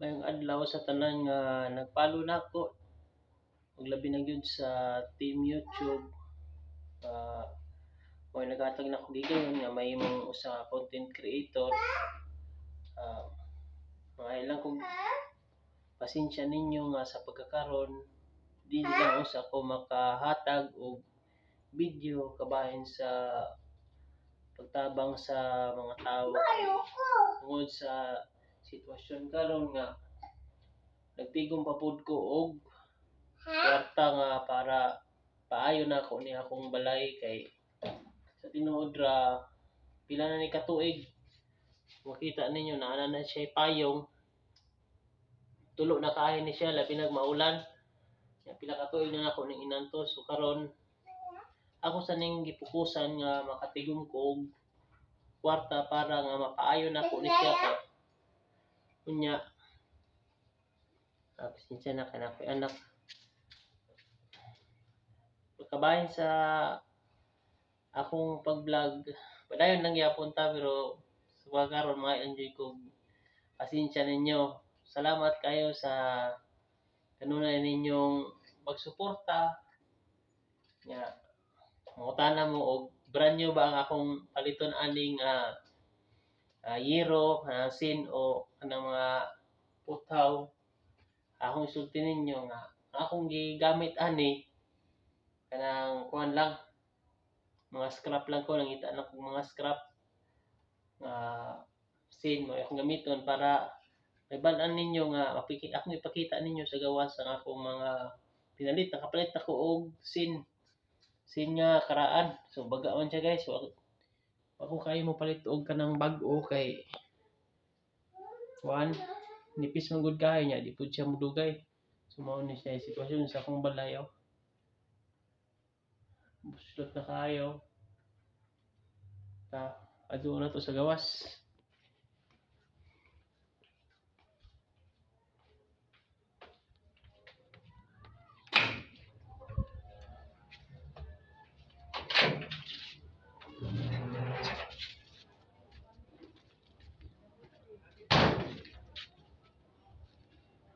Mayong adlaw sa tanan nga nag-follow nako ug labi na gyud sa Team YouTube. Mo'y naghatag nako gigayon nga mahimong usa ka content creator. Mangailang kog pasensya ninyo nga sa pagkakaron dili lang usa ko makahatag og video kabahin sa pagtabang sa mga tawo tungod sa sitwasyon karon nga nagtigom pa pud ko og kwarta nga para paayo na ako ni akong balay kay sa tinuod ra pila na ni katuig makita ninyo na ana na siya payong tulo na kaayo ni siya labi nag maulan pila ka tuig na nako ning inantos so karon ako sa ning gipukusan nga makatigom ko og kwarta para nga mapaayo na ko ni siya kay unya pasensya na kana ko anak kabahin sa akong pag-vlog padayon lang gyapon ta pero sa karon mga enjoy ko pasensya ninyo salamat kayo sa kanunay ninyong pagsuporta nga mangutana mo og brand new ba ang akong paliton aning yero sin o kanang mga putaw akong isulti ninyo nga akong gigamit ani kanang kuan lang mga scrap lang ko nangita na kong mga scrap sin mo akong gamiton para maiban-an ninyo nga akong ipakita ninyo sa gawas ang akong mga pinalit nakapalit ako og sin nga karaan so baga man siya guys so ako kayo mo palit og kanang bag-o kay kuan nipis man gud kayo nya di pud siya modugay so mao ni siya sitwasyon sa akong balay buslot na kayo adto na to sa gawas.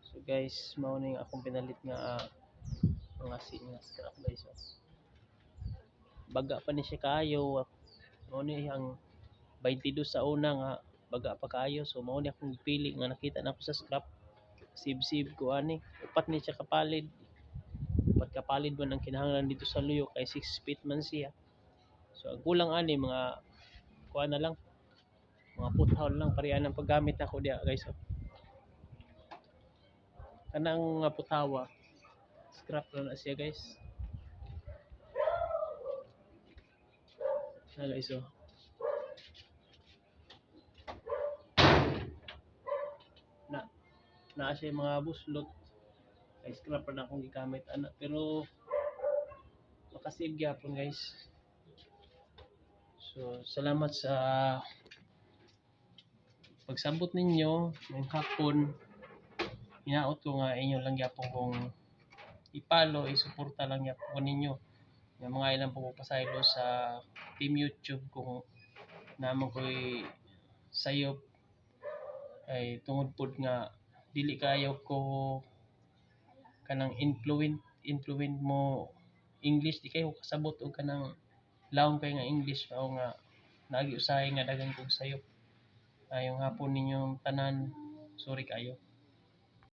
So guys, mao ning akong pinalit nga mga nga scrap guys. Baga pa ni siya kaayo. Mao ni ang 22 sa una nga baga pa kaayo. So mao ni akong pili nga nakita na ako sa scrap. Sib ko ani. Upat ni siya kapalid. Upat kapalid man ang kinahanglan dito sa luyo kay 6 feet man siya. So ang kulang ani mga kuha na lang. Mga puthaw lang parian ang paggamit ako diya guys. Kanang putawa scrap na siya guys na guys na siya mga buslot kay scrap na akong gigamit ana pero makasave gyapon guys so salamat sa pagsabot ninyo ngayong hapon hinaot ko nga inyo lang gyapon kung i-follow, i-suporta lang gyapon ninyo nga mga ilang pagpapasaylo sa Team YouTube kung naman ko'y sayop ay tungod pod nga dili kayo ko kanang influent mo English di kayo kasabot og kanang lawom kay nga English mao nga naagi usahay nga daghang kog sayop ayong hapon ninyong tanan sorry kayo